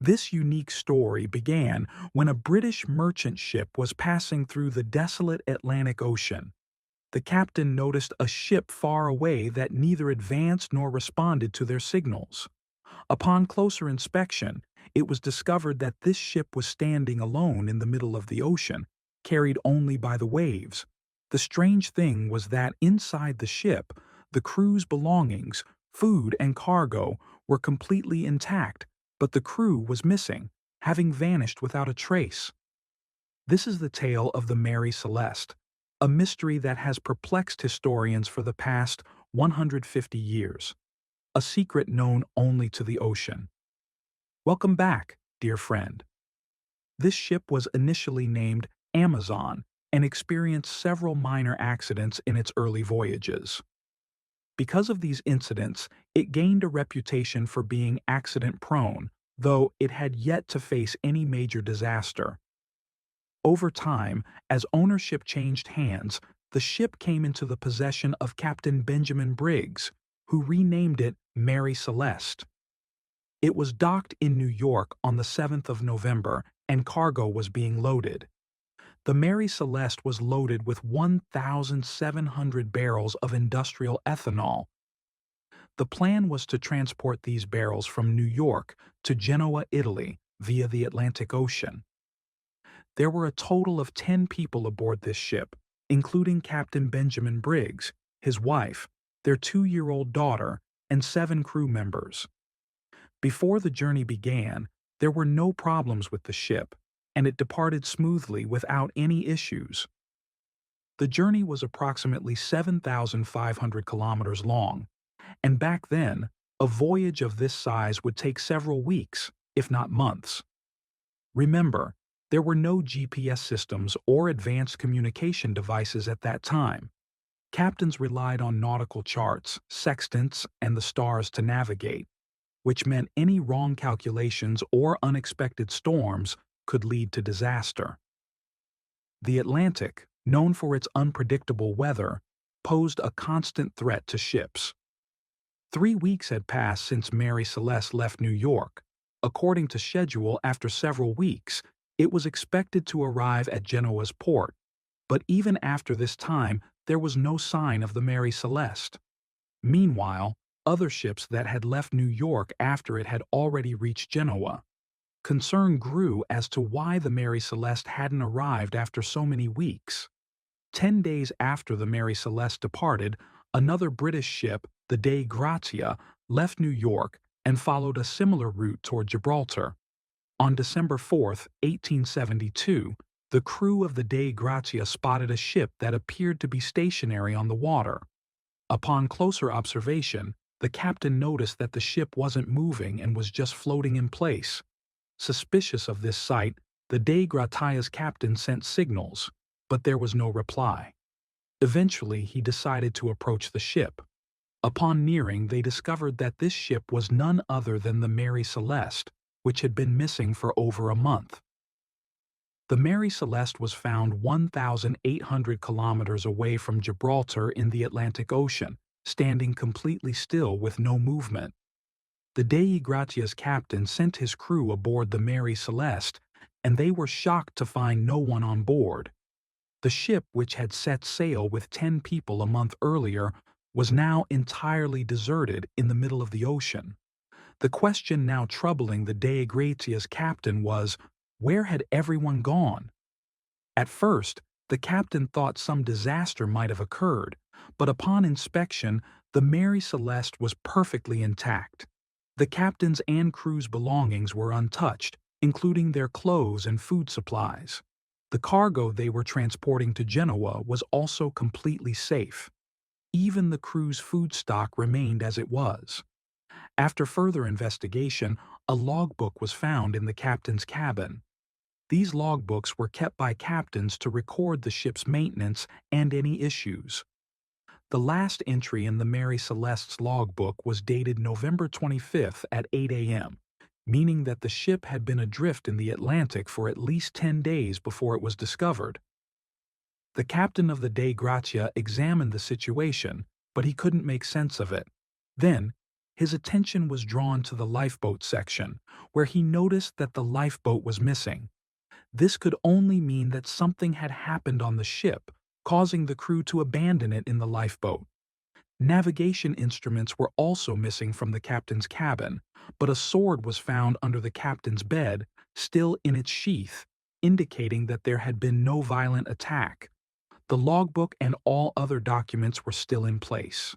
This unique story began when a British merchant ship was passing through the desolate Atlantic Ocean. The captain noticed a ship far away that neither advanced nor responded to their signals. Upon closer inspection, it was discovered that this ship was standing alone in the middle of the ocean, carried only by the waves. The strange thing was that inside the ship, the crew's belongings, food, and cargo were completely intact, but the crew was missing, having vanished without a trace. This is the tale of the Mary Celeste, a mystery that has perplexed historians for the past 150 years, a secret known only to the ocean. Welcome back, dear friend. This ship was initially named Amazon and experienced several minor accidents in its early voyages. Because of these incidents, it gained a reputation for being accident-prone, though it had yet to face any major disaster. Over time, as ownership changed hands, the ship came into the possession of Captain Benjamin Briggs, who renamed it Mary Celeste. It was docked in New York on the 7th of November, and cargo was being loaded. The Mary Celeste was loaded with 1,700 barrels of industrial ethanol. The plan was to transport these barrels from New York to Genoa, Italy, via the Atlantic Ocean. There were a total of 10 people aboard this ship, including Captain Benjamin Briggs, his wife, their 2-year-old daughter, and 7 crew members. Before the journey began, there were no problems with the ship, and it departed smoothly without any issues. The journey was approximately 7,500 kilometers long, and back then, a voyage of this size would take several weeks, if not months. Remember, there were no GPS systems or advanced communication devices at that time. Captains relied on nautical charts, sextants, and the stars to navigate, which meant any wrong calculations or unexpected storms could lead to disaster. The Atlantic, known for its unpredictable weather, posed a constant threat to ships. 3 weeks had passed since Mary Celeste left New York. According to schedule, after several weeks, it was expected to arrive at Genoa's port, but even after this time, there was no sign of the Mary Celeste. Meanwhile, other ships that had left New York after it had already reached Genoa. Concern grew as to why the Mary Celeste hadn't arrived after so many weeks. 10 days after the Mary Celeste departed, another British ship, the Dei Gratia, left New York and followed a similar route toward Gibraltar. On December 4, 1872, the crew of the Dei Gratia spotted a ship that appeared to be stationary on the water. Upon closer observation, the captain noticed that the ship wasn't moving and was just floating in place. Suspicious of this sight, the Dei Gratia's captain sent signals, but there was no reply. Eventually, he decided to approach the ship. Upon nearing, they discovered that this ship was none other than the Mary Celeste, which had been missing for over a month. The Mary Celeste was found 1,800 kilometers away from Gibraltar in the Atlantic Ocean, standing completely still with no movement. The Dei Gratia's captain sent his crew aboard the Mary Celeste, and they were shocked to find no one on board. The ship, which had set sail with 10 people a month earlier, was now entirely deserted in the middle of the ocean. The question now troubling the Dei Gratia's captain was, where had everyone gone? At first, the captain thought some disaster might have occurred, but upon inspection, the Mary Celeste was perfectly intact. The captain's and crew's belongings were untouched, including their clothes and food supplies. The cargo they were transporting to Genoa was also completely safe. Even the crew's food stock remained as it was. After further investigation, a logbook was found in the captain's cabin. These logbooks were kept by captains to record the ship's maintenance and any issues. The last entry in the Mary Celeste's logbook was dated November 25th at 8 a.m., meaning that the ship had been adrift in the Atlantic for at least 10 days before it was discovered. The captain of the Dei Gratia examined the situation, but he couldn't make sense of it. Then, his attention was drawn to the lifeboat section, where he noticed that the lifeboat was missing. This could only mean that something had happened on the ship, causing the crew to abandon it in the lifeboat. Navigation instruments were also missing from the captain's cabin, but a sword was found under the captain's bed, still in its sheath, indicating that there had been no violent attack. The logbook and all other documents were still in place.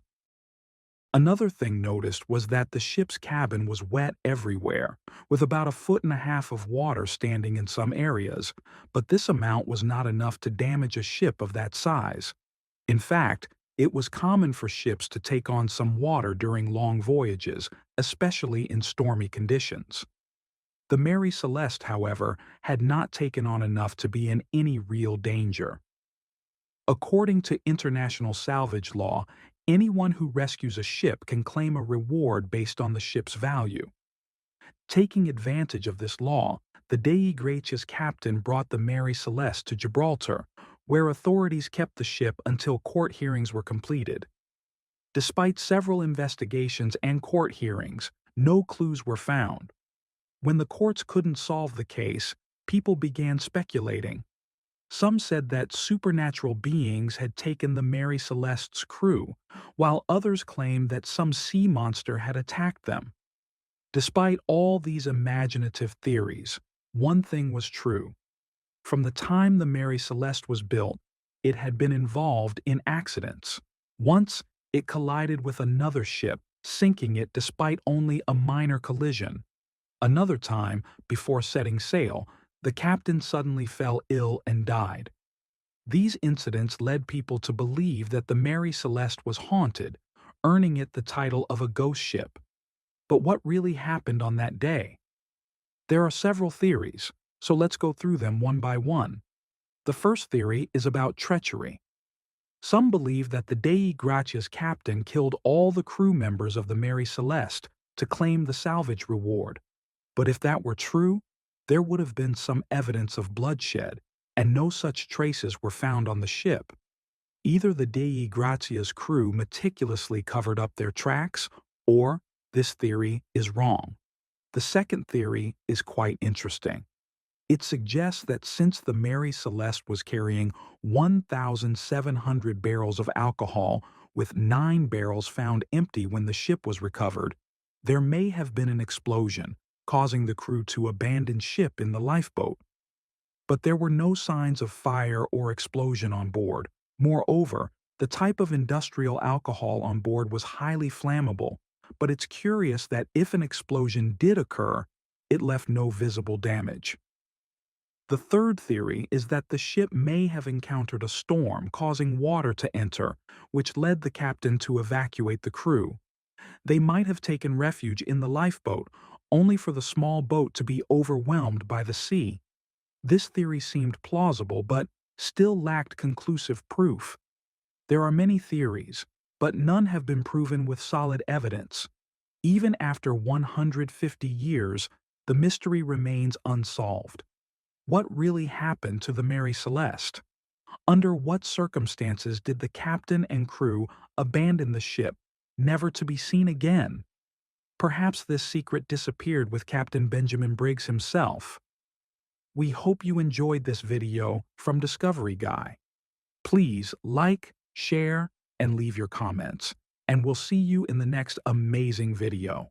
Another thing noticed was that the ship's cabin was wet everywhere, with about 1.5 feet of water standing in some areas, but this amount was not enough to damage a ship of that size. In fact, it was common for ships to take on some water during long voyages, especially in stormy conditions. The Mary Celeste, however, had not taken on enough to be in any real danger. According to international salvage law, anyone who rescues a ship can claim a reward based on the ship's value. Taking advantage of this law, the Dei Gracias captain brought the Mary Celeste to Gibraltar, where authorities kept the ship until court hearings were completed. Despite several investigations and court hearings, no clues were found. When the courts couldn't solve the case, people began speculating. Some said that supernatural beings had taken the Mary Celeste's crew, while others claimed that some sea monster had attacked them. Despite all these imaginative theories, one thing was true. From the time the Mary Celeste was built, it had been involved in accidents. Once, it collided with another ship, sinking it despite only a minor collision. Another time, before setting sail, the captain suddenly fell ill and died. These incidents led people to believe that the Mary Celeste was haunted, earning it the title of a ghost ship. But what really happened on that day? There are several theories, so let's go through them one by one. The first theory is about treachery. Some believe that the Dei Gracias captain killed all the crew members of the Mary Celeste to claim the salvage reward. But if that were true, there would have been some evidence of bloodshed, and no such traces were found on the ship. Either the Dei Gracias crew meticulously covered up their tracks, or this theory is wrong. The second theory is quite interesting. It suggests that since the Mary Celeste was carrying 1,700 barrels of alcohol, with 9 barrels found empty when the ship was recovered, there may have been an explosion, causing the crew to abandon ship in the lifeboat. But there were no signs of fire or explosion on board. Moreover, the type of industrial alcohol on board was highly flammable, but it's curious that if an explosion did occur, it left no visible damage. The third theory is that the ship may have encountered a storm causing water to enter, which led the captain to evacuate the crew. They might have taken refuge in the lifeboat, only for the small boat to be overwhelmed by the sea. This theory seemed plausible, but still lacked conclusive proof. There are many theories, but none have been proven with solid evidence. Even after 150 years, the mystery remains unsolved. What really happened to the Mary Celeste? Under what circumstances did the captain and crew abandon the ship, never to be seen again? Perhaps this secret disappeared with Captain Benjamin Briggs himself. We hope you enjoyed this video from Discovery Guy. Please like, share, and leave your comments, and we'll see you in the next amazing video.